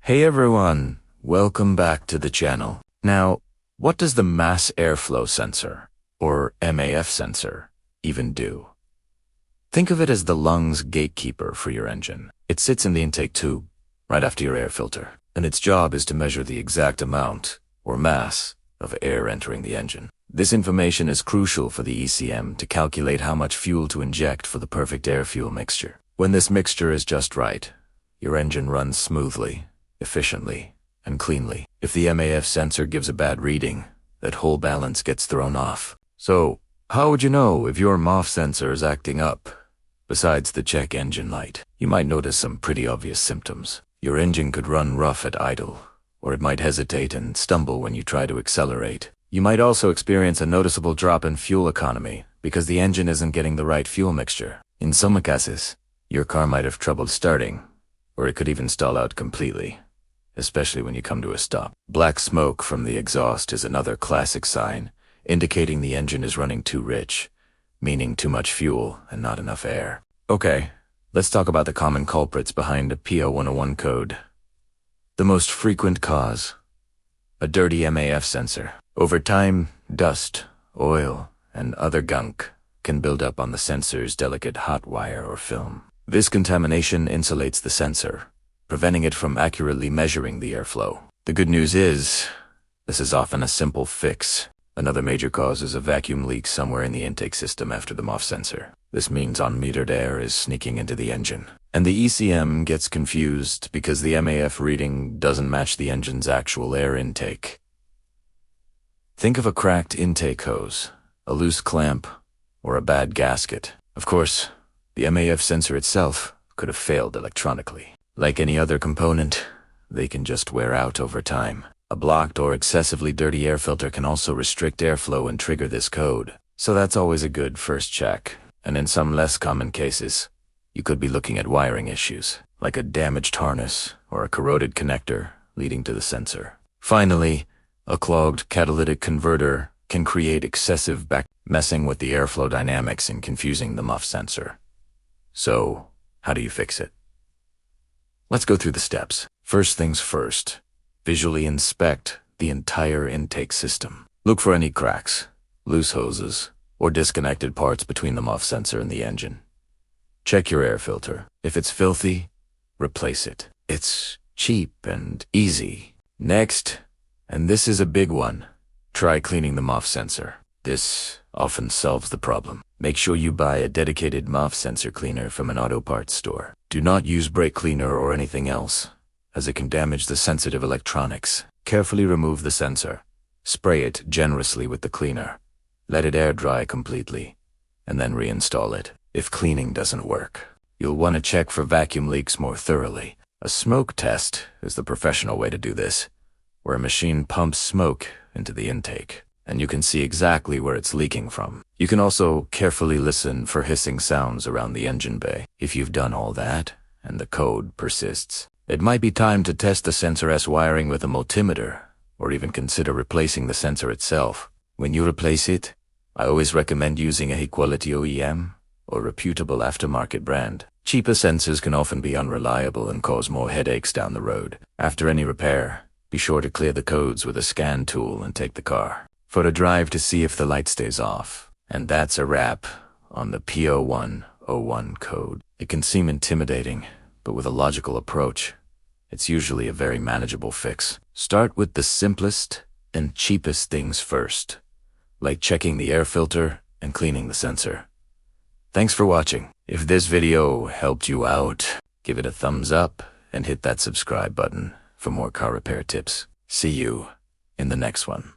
Hey everyone, welcome back to the channel. Now, what does the mass airflow sensor, or MAF sensor, even do? Think of it as the lungs gatekeeper for your engine. It sits in the intake tube, right after your air filter, and its job is to measure the exact amount, or mass, of air entering the engine. This information is crucial for the ECM to calculate how much fuel to inject for the perfect air-fuel mixture. When this mixture is just right, your engine runs smoothly, efficiently, and cleanly. If the MAF sensor gives a bad reading, that whole balance gets thrown off. So, how would you know if your MAF sensor is acting up? Besides the check engine light, you might notice some pretty obvious symptoms. Your engine could run rough at idle, or it might hesitate and stumble when you try to accelerate. You might also experience a noticeable drop in fuel economy because the engine isn't getting the right fuel mixture. In some cases, your car might have trouble starting, or it could even stall out completely, especially when you come to a stop. Black smoke from the exhaust is another classic sign, indicating the engine is running too rich, meaning too much fuel and not enough air. Okay, let's talk about the common culprits behind a P0101 code. The most frequent cause: a dirty MAF sensor. Over time, dust, oil, and other gunk can build up on the sensor's delicate hot wire or film. This contamination insulates the sensor, preventing it from accurately measuring the airflow. The good news is, this is often a simple fix. Another major cause is a vacuum leak somewhere in the intake system after the MAF sensor. This means unmetered air is sneaking into the engine. And the ECM gets confused because the MAF reading doesn't match the engine's actual air intake. Think of a cracked intake hose, a loose clamp, or a bad gasket. Of course, the MAF sensor itself could have failed electronically. Like any other component, they can just wear out over time. A blocked or excessively dirty air filter can also restrict airflow and trigger this code. So that's always a good first check. And in some less common cases, you could be looking at wiring issues, like a damaged harness or a corroded connector leading to the sensor. Finally, a clogged catalytic converter can create excessive messing with the airflow dynamics and confusing the MAF sensor. So, how do you fix it? Let's go through the steps. First things first, visually inspect the entire intake system. Look for any cracks, loose hoses, or disconnected parts between the MAF sensor and the engine. Check your air filter. If it's filthy, replace it. It's cheap and easy. Next, and this is a big one, try cleaning the MAF sensor. This often solves the problem. Make sure you buy a dedicated MAF sensor cleaner from an auto parts store. Do not use brake cleaner or anything else, as it can damage the sensitive electronics. Carefully remove the sensor. Spray it generously with the cleaner. Let it air dry completely, and then reinstall it. If cleaning doesn't work, you'll want to check for vacuum leaks more thoroughly. A smoke test is the professional way to do this, where a machine pumps smoke into the intake, and you can see exactly where it's leaking from. You can also carefully listen for hissing sounds around the engine bay. If you've done all that, and the code persists, it might be time to test the sensor's wiring with a multimeter, or even consider replacing the sensor itself. When you replace it, I always recommend using a high-quality OEM or reputable aftermarket brand. Cheaper sensors can often be unreliable and cause more headaches down the road. After any repair, be sure to clear the codes with a scan tool and take the car for a drive to see if the light stays off. And that's a wrap on the P0101 code. It can seem intimidating, but with a logical approach, it's usually a very manageable fix. Start with the simplest and cheapest things first, like checking the air filter and cleaning the sensor. Thanks for watching. If this video helped you out, give it a thumbs up and hit that subscribe button for more car repair tips. See you in the next one.